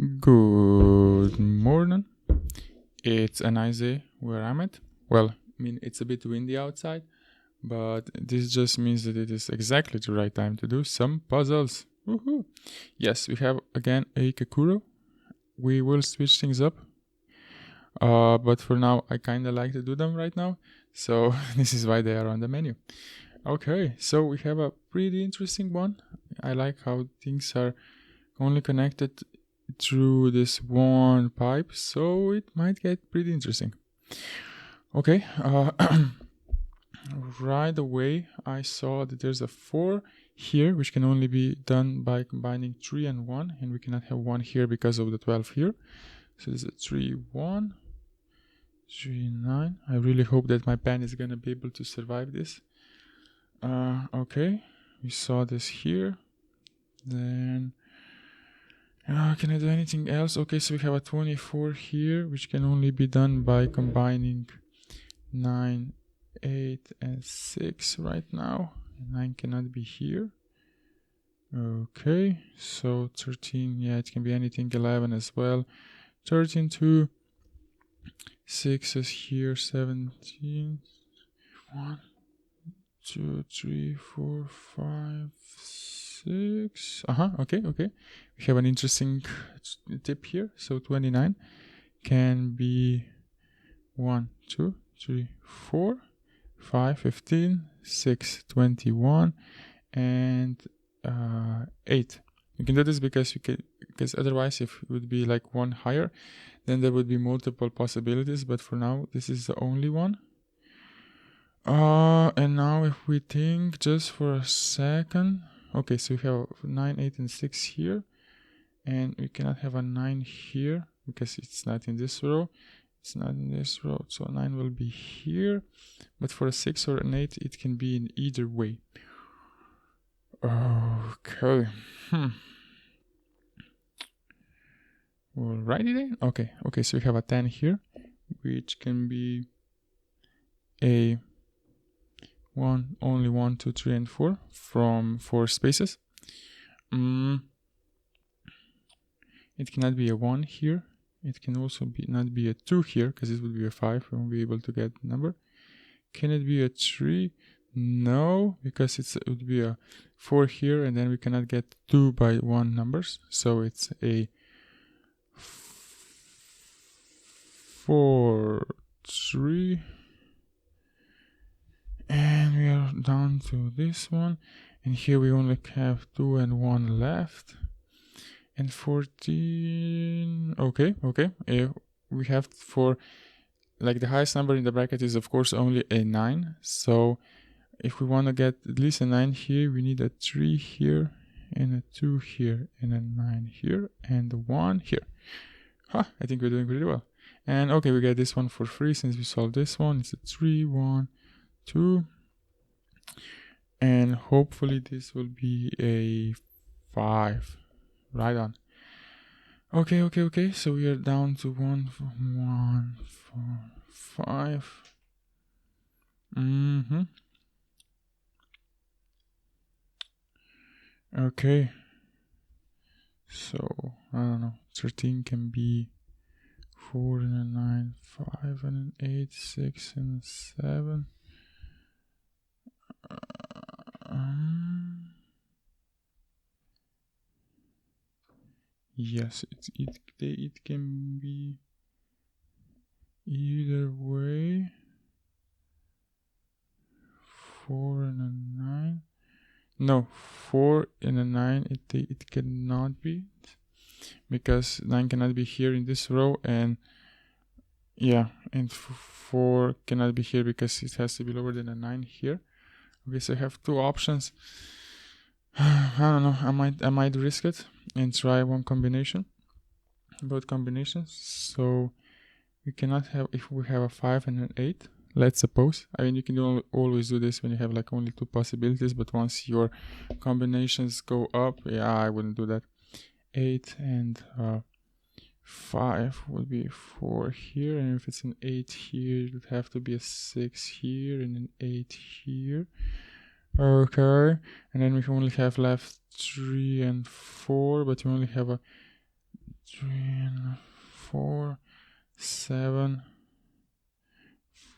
Good morning. It's a nice day where I'm at. Well, I mean, it's a bit windy outside, but this just means that it is exactly the right time to do some puzzles. Woohoo! Yes, we have again a KAKURO. We will switch things up. But for now, I kind of like to do them right now. So this is why they are on the menu. Okay, so we have a pretty interesting one. I like how things are only connected through this one pipe, so it might get pretty interesting. Okay, right away I saw that there's a 4 here, which can only be done by combining 3 and 1, and we cannot have 1 here because of the 12 here. So there's a 3, 1, 3, 9. I really hope that my pen is gonna be able to survive this. Okay, we saw this here. Then can I do anything else? Okay, so we have a 24 here, which can only be done by combining 9, 8, and 6 right now. 9 cannot be here. Okay, so 13, yeah, it can be anything. 11 as well. 13, 2. 6 is here. 17. 1, 2, 3, 4, 5, 6. Okay. We have an interesting tip here. So 29 can be 1, 2, 3, 4, 5, 15, 6, 21, and 8. You can do this because otherwise, if it would be like one higher, then there would be multiple possibilities. But for now, this is the only one. And now if we think just for a second, okay, so we have 9, 8, and 6 here, and we cannot have a 9 here because it's not in this row. It's not in this row, so 9 will be here. But for a 6 or an 8, it can be in either way. Okay. Alrighty then. Okay, so we have a 10 here, which can be a only 1, 2, 3, and 4 from 4 spaces. It cannot be a 1 here. It can also not be a 2 here, because it would be a 5. We won't be able to get the number. Can it be a 3? No, because it would be a 4 here, and then we cannot get 2 by 1 numbers. So it's a 4, 3. And we are down to this one. And here we only have 2 and 1 left. And 14. Okay. We have for, like, the highest number in the bracket is of course only a 9. So if we want to get at least a 9 here, we need a 3 here, and a 2 here, and a 9 here, and a 1 here. I think we're doing pretty well. And okay, we get this one for free since we solved this one. It's a 3, 1, 2. And hopefully this will be a 5. Right on. Okay. So we are down to 1, 4, 5. Okay. So I don't know. 13 can be 4 and a 9, 5 and an 8, 6 and a 7. Yes, it can be either way. 4 and a 9. No, 4 and a 9. It cannot be, because 9 cannot be here in this row, and yeah, and 4 cannot be here because it has to be lower than a 9 here. Okay, so I have 2 options. I don't know. I might risk it and try one combination, both combinations. So we cannot have, if we have a 5 and an 8. Let's suppose. I mean, you can always do this when you have like only 2 possibilities, but once your combinations go up, yeah, I wouldn't do that. 8 and 5 would be 4 here, and if it's an 8 here, it would have to be a 6 here and an 8 here. Okay, and then we only have left 3 and 4, but we only have a 3 and 4, 7,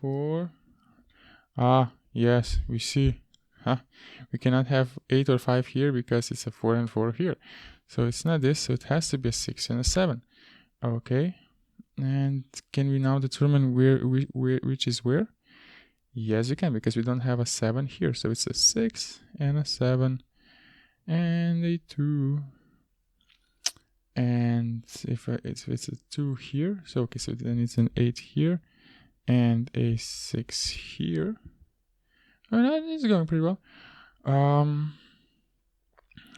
4. Ah, yes, we see. Huh? We cannot have 8 or 5 here because it's a 4 and 4 here. So it's not this, so it has to be a 6 and a 7. Okay. And can we now determine which is where? Yes, we can, because we don't have a 7 here. So it's a 6 and a 7 and a 2. And if it's a 2 here, so okay, so then it's an 8 here and a 6 here. Oh, no, it's going pretty well.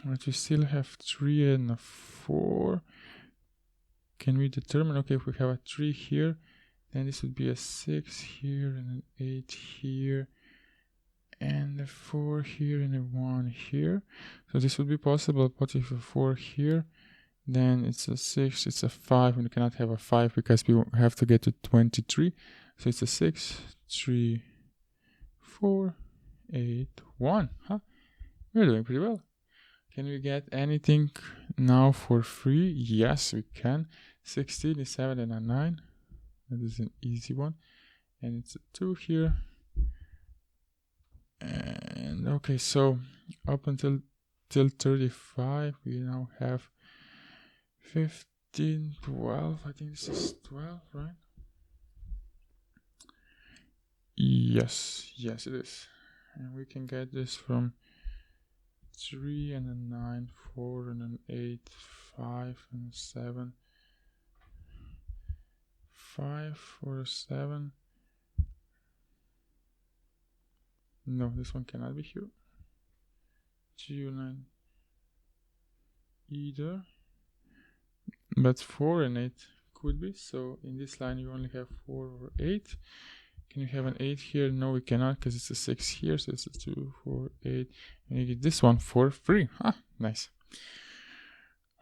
But we still have 3 and a 4. Can we determine, okay, if we have a 3 here, then this would be a 6 here and an 8 here and a 4 here and a 1 here. So this would be possible, but if a 4 here, then it's a 6, it's a 5, and we cannot have a 5 because we have to get to 23. So it's a 6, 3, 4, 8, 1. Huh? We're doing pretty well. Can we get anything now for free? Yes, we can. 16 is 7 and a 9. That is an easy one. And it's a 2 here. And okay, so up until 35, we now have 15, 12. I think this is 12, right? Yes, it is. And we can get this from 3 and a 9, 4 and an 8, 5 and a 7, 5 for a 7. No, this one cannot be here. 2, 9 either. But 4 and 8 could be. So in this line you only have 4 or 8. Can you have an 8 here? No, we cannot, because it's a 6 here. So it's a 2, 4, 8. And you get this one for free. Ah, nice.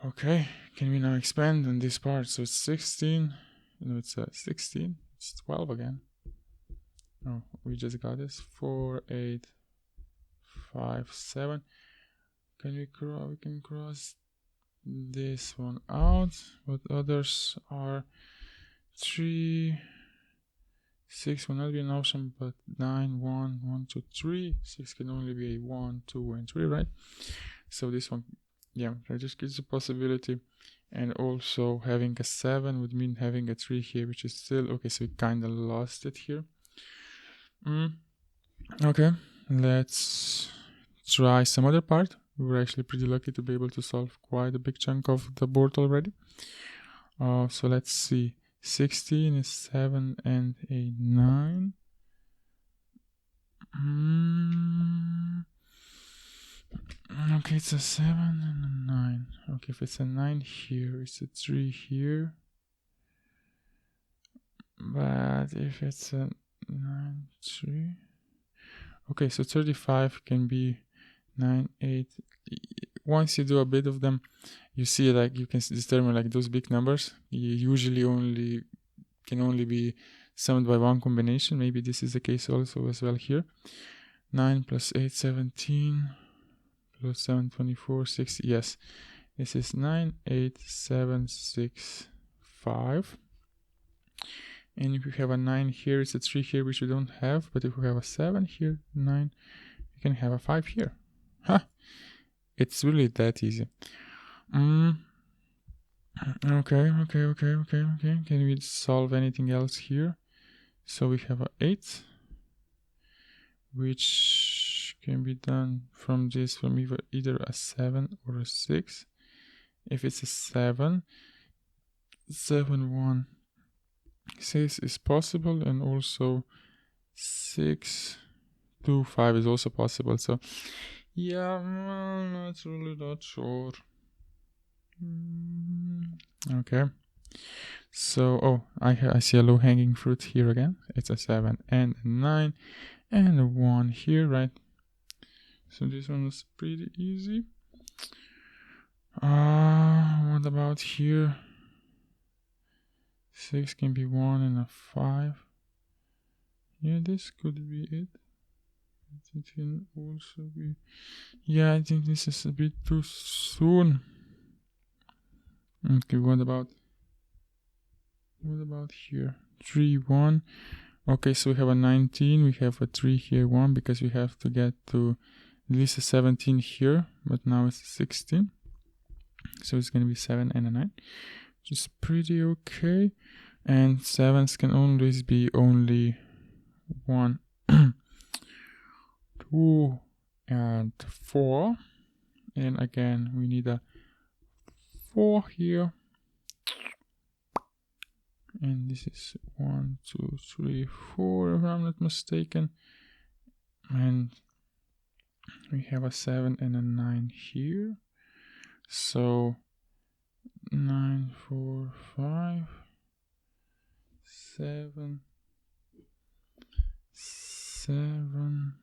Okay, can we now expand on this part? So it's 16. No, it's 16. It's 12 again. Oh, we just got this. 4, 8, 5, 7. Can we cross? We can cross this one out, but others are 3, 6 will not be an option, but 9, 1, 1, 2, 3. 6 can only be a 1, 2, and 3, right? So this one, yeah, that just gives a possibility. And also having a 7 would mean having a 3 here, which is still okay. So we kind of lost it here. Okay, let's try some other part. We were actually pretty lucky to be able to solve quite a big chunk of the board already. So let's see. 16 is 7 and a 9. Okay, it's a 7 and a 9. Okay, if it's a 9 here, it's a 3 here. But if it's a 9, 3. Okay, so 35 can be 9, 8. Once you do a bit of them, you see like you can determine like those big numbers. You usually can only be summed by one combination. Maybe this is the case also as well here. 9 plus 8, 17 plus 7, 24, 60. Yes, this is 9, 8, 7, 6, 5. And if you have a 9 here, it's a 3 here, which we don't have. But if we have a 7 here, 9, you can have a 5 here. Huh. It's really that easy. Okay. Can we solve anything else here? So we have a 8, which can be done from this, from either a 7 or a 6. If it's a 7, 7, 1, 6 is possible, and also 6, 2, 5 is also possible. So yeah, I'm not really that sure. Okay, so I see a low hanging fruit here again. It's a 7 and a 9 and a 1 here, right? So this one is pretty easy. What about here? 6 can be 1 and a 5. Yeah, this could be it. It can also be... Yeah, I think this is a bit too soon. Okay, what about here? 3, 1. Okay, so we have a 19. We have a 3 here, 1, because we have to get to at least a 17 here, but now it's 16. So it's gonna be 7 and a 9, which is pretty okay. And 7s can always be only 1, 2, and 4. And again, we need a 4 here. And this is 1, 2, 3, 4, if I'm not mistaken. And we have a 7 and a 9 here. So 9, 4, 5, 7, 7.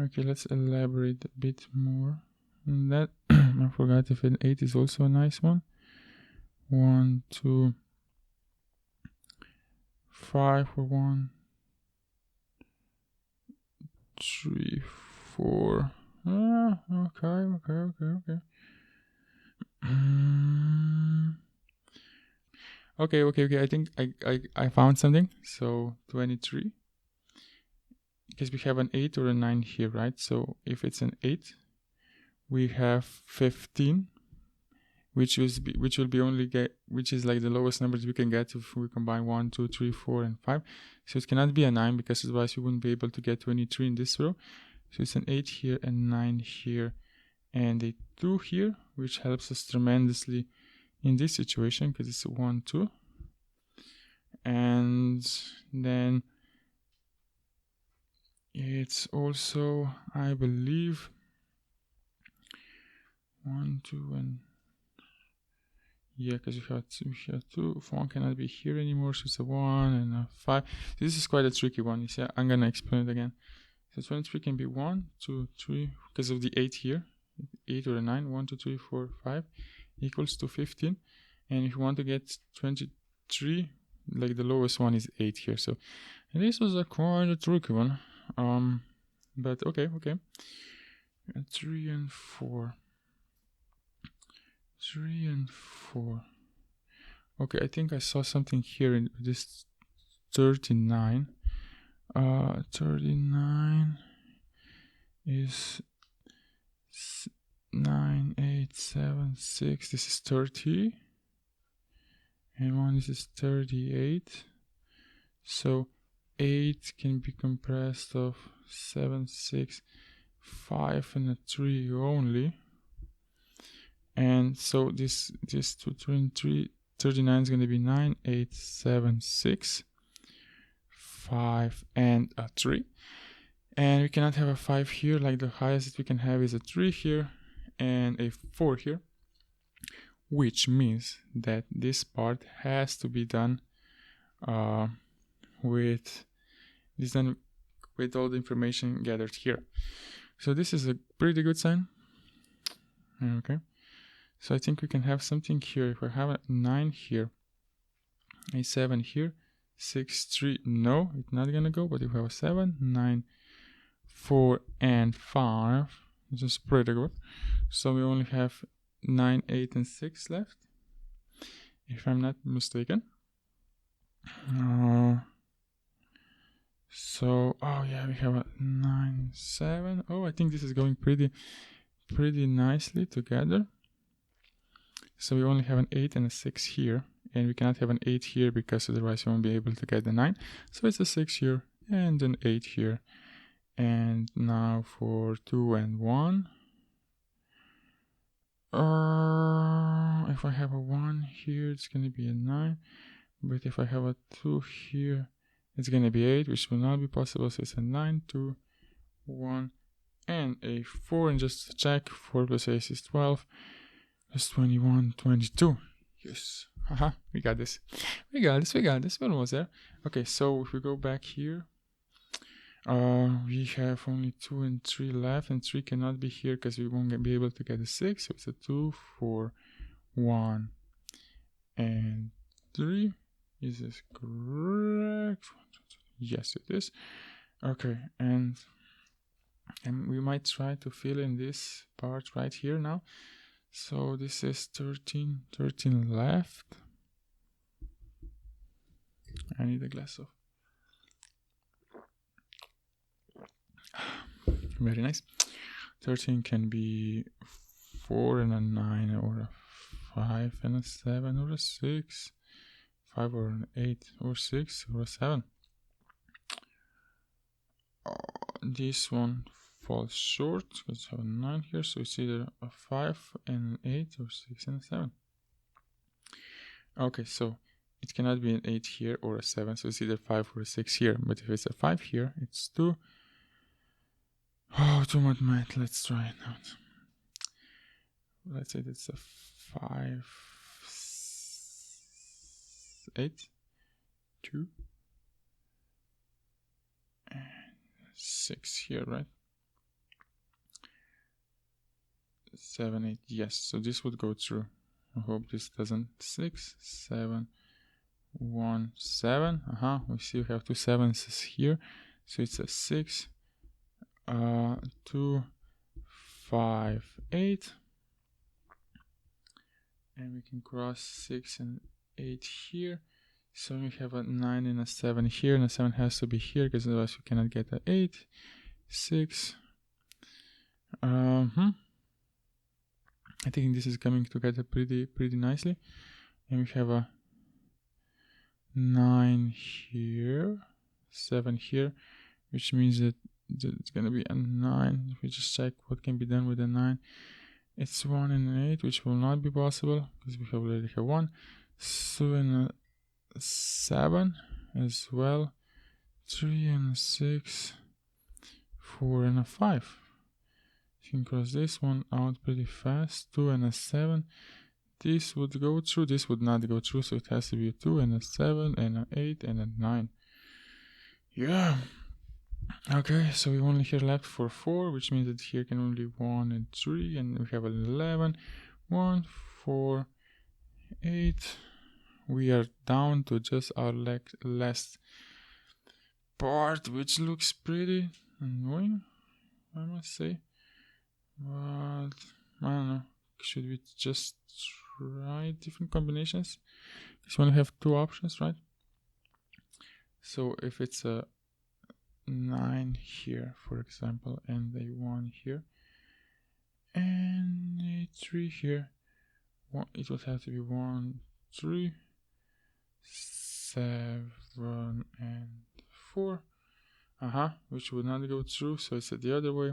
Okay, let's elaborate a bit more on that. I forgot if an 8 is also a nice one. 1, 2, 5 for 1, 3, 4. Okay. Okay. I think I found something. So 23. Because we have an 8 or a 9 here, right? So if it's an 8, we have 15, which is like the lowest numbers we can get if we combine 1, 2, 3, 4, and 5. So it cannot be a 9, because otherwise we wouldn't be able to get 23 in this row. So it's an 8 here and 9 here and a 2 here, which helps us tremendously in this situation because it's a 1, 2. And then it's also, I believe, 1, 2, and yeah, because we have 2. 1 cannot be here anymore, so it's a 1 and a 5. This is quite a tricky one. You see, I'm gonna explain it again. So 23 can be 1, 2, 3 because of the 8 here, 8 or a 9. 1, 2, 3, 4, 5 equals to 15. And if you want to get 23, like the lowest one is 8 here. So this was quite a tricky one. But okay. 3 and 4. 3 and 4. Okay, I think I saw something here in this 39. 39 is 9, 8, 7, 6. This is 30. And 1 is 38. So 8 can be compressed of 7, 6, 5, and a 3 only. And so this 2, 3, and 3, 39 is going to be 9, 8, 7, 6, 5, and a 3. And we cannot have a 5 here. Like the highest that we can have is a 3 here and a 4 here, which means that this part has to be done with all the information gathered here. So this is a pretty good sign. Okay. So I think we can have something here. If I have a 9 here, a 7 here, 6, 3, no, it's not gonna go. But if we have a 7, 9, 4, and 5, this is pretty good. So we only have 9, 8, and 6 left, if I'm not mistaken. So, oh yeah, we have a 9, 7. Oh, I think this is going pretty nicely together. So we only have an 8 and a 6 here, and we cannot have an 8 here because otherwise we won't be able to get the 9. So it's a 6 here and an 8 here. And now for 2 and 1. If I have a 1 here, it's going to be a 9. But if I have a 2 here, it's going to be 8, which will not be possible. So it's a 9, 2, 1, and a 4. And just to check, 4 plus 8 is 12. That's 21, 22. Yes. Haha, we got this. We're almost there. Okay, so if we go back here, we have only 2 and 3 left, and 3 cannot be here because we won't be able to get a 6. So it's a 2, 4, 1, and 3. Is this correct? Yes, it is. Okay, and we might try to fill in this part right here now. So this is 13 left. I need a glass of. Very nice. 13 can be 4 and a 9 or a 5 and a 7 or a 6, 5 or an 8 or 6 or a 7. This one falls short because I have a 9 here, so it's either a 5 and an 8 or 6 and a 7. Okay, so it cannot be an 8 here or a 7, so it's either 5 or a 6 here. But if it's a 5 here, it's 2. Oh, too much math. Let's try it out. Let's say that's a 5, 8, 2, and 6 here, right? 7, 8, yes. So this would go through. I hope this doesn't. 6, 7, 1, 7. We see we have 2 7s here. So it's a 6, 2, 5, 8. And we can cross 6 and 8 here. So we have a 9 and a 7 here, and a 7 has to be here because otherwise we cannot get an 8, 6. I think this is coming together pretty nicely. And we have a 9 here, 7 here, which means that it's gonna be a 9. If we just check what can be done with a 9, it's 1 and an 8, which will not be possible because we already have 1. So and a 7 as well, 3 and a 6, 4 and a 5. You can cross this one out pretty fast. 2 and a 7. This would go through, this would not go through, so it has to be a 2 and a 7 and an 8 and a 9. Yeah. Okay, so we only here left for 4, which means that here can only 1 and 3, and we have an 11. 1, 4, 8. We are down to just our last part, which looks pretty annoying, I must say. But I don't know. Should we just try different combinations? Because we only have 2 options, right? So if it's a 9 here, for example, and a 1 here, and a 3 here, it would have to be 1, 3, 7, and 4. Which would not go through, so it's the other way.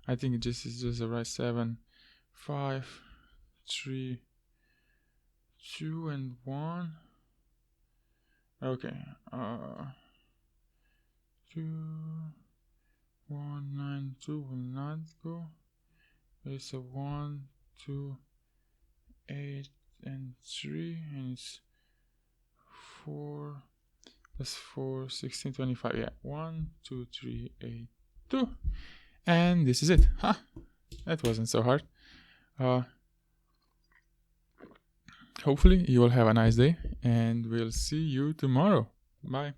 I think this is just the right 7, 5, 3, 2, and 1. Okay. 2, 1, 9, 2 will not go. It's a 1, 2, 8, and 3, and it's 4. That's 4, 16, 25. Yeah, 1, 2, 3, 8, 2. And this is it. That wasn't so hard. Hopefully you will have a nice day, and we'll see you tomorrow. Bye.